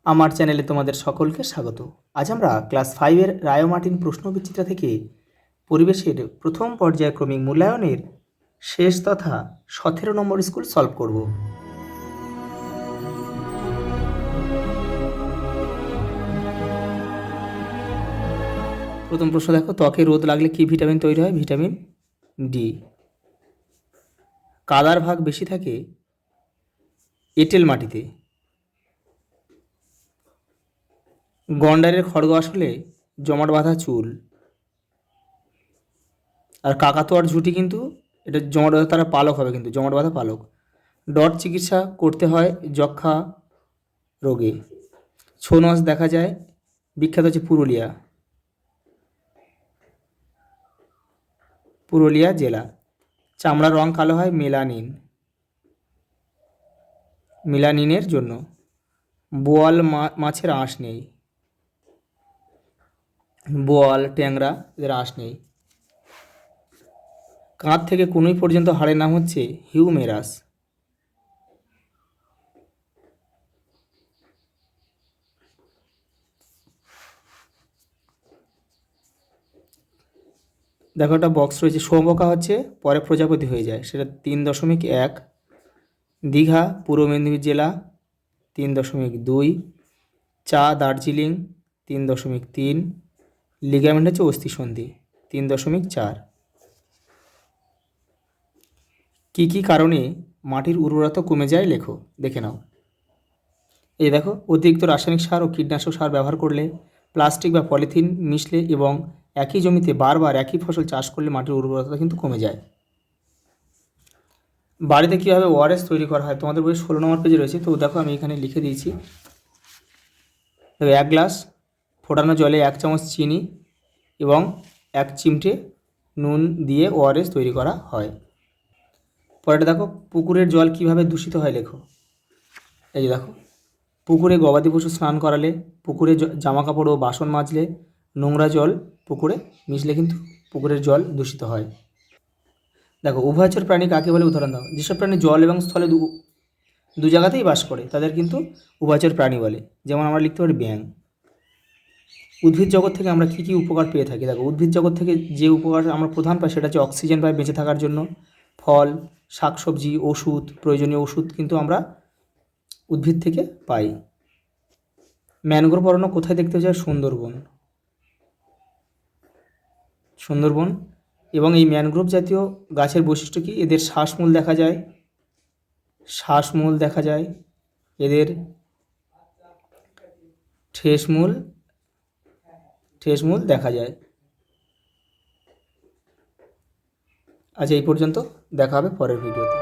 আমার চ্যানেলে তোমাদের সকলকে স্বাগত। আজ আমরা ক্লাস 5-এর রায় ও মার্টিন প্রশ্নবিচিত্রা থেকে পরিবেশের প্রথম পর্যায়ক্রমিক মূল্যায়নের শেষ তথা 17 নম্বর স্কুল সলভ করব। প্রথম প্রশ্ন দেখো, ত্বকে রোদ লাগলে কি ভিটামিন তৈরি হয়? Vitamin D. কাদার ভাগ বেশি থাকে এঁটেল মাটিতে। গন্ডারের খড়গ আসলে জমাট বাঁধা চুল। আর কাকাতুয়ার ঝুঁটি কিন্তু এটা জমাট বাঁধা, তারা পালক হবে কিন্তু জমাট বাঁধা পালক। ডট চিকিৎসা করতে হয় যক্ষা রোগে। ছৌ নাচ দেখা যায় বিখ্যাত হচ্ছে পুরুলিয়া জেলা। চামড়ার রং কালো হয় মেলানিনের জন্য। বোয়াল মাছের আঁশ নেই। বোয়াল ট্যাংরা এদের আঁশ নেই। কাঁধ থেকে কনুই পর্যন্ত হাড়ের নাম হচ্ছে হিউমেরাস। দেখো একটা বক্স রয়েছে, শুঁয়োপোকা হচ্ছে পরে প্রজাপতি হয়ে যায়, সেটা 3.1। দীঘা পূর্ব মেদিনীপুর জেলা 3.2। চা দার্জিলিং 3.3। লিগামেন্ট হচ্ছে অস্থিসন্ধি 3.4। কী কী কারণে মাটির উর্বরতা কমে যায় লেখো, দেখে নাও। এই দেখো, অতিরিক্ত রাসায়নিক সার ও কীটনাশক সার ব্যবহার করলে, প্লাস্টিক বা পলিথিন মিশলে এবং একই জমিতে বারবার একই ফসল চাষ করলে মাটির উর্বরতা কিন্তু কমে যায়। বাড়িতে কীভাবে ওআরএস তৈরি করা হয় তোমাদের বই 16 নম্বর পেজে রয়েছে, তো দেখো আমি এখানে লিখে দিয়েছি। 1 গ্লাস ফোটানো জলে 1 চামচ চিনি এবং 1 চিমটে নুন দিয়ে ওআরএস তৈরি করা হয়। পরেটা দেখো, পুকুরের জল কিভাবে দূষিত হয় লেখো। এই যে দেখো, পুকুরে গবাদি পশু স্নান করালে, পুকুরে জামা কাপড় ও বাসন মাজলে নোংরা জল পুকুরে মিশলে কিন্তু পুকুরের জল দূষিত হয়। দেখো, উভয়চর প্রাণী কাকে বলে উদাহরণ দাও। যেসব প্রাণী জল এবং স্থলে দু জায়গাতেই বাস করে তাদের কিন্তু উভয়চর প্রাণী বলে। যেমন আমরা লিখতে পারি ব্যাঙ। উদ্ভিদ জগৎ থেকে আমরা কী কী উপকার পেয়ে থাকি? দেখো, উদ্ভিদ জগৎ থেকে যে উপকার আমরা প্রধান পাই সেটা হচ্ছে অক্সিজেন পাই বেঁচে থাকার জন্য। ফল, শাকসবজি, ওষুধ, প্রয়োজনীয় ওষুধ কিন্তু আমরা উদ্ভিদ থেকে পাই। ম্যানগ্রোভ অরণ্য কোথায় দেখতে পাওয়া যায়? সুন্দরবন। এবং এই ম্যানগ্রোভ জাতীয় গাছের বৈশিষ্ট্য কি? এদের শ্বাসমূল দেখা যায়, এদের ঠেসমূল দেখা যায়। আজ এই পর্যন্ত, দেখা হবে পরের ভিডিওতে।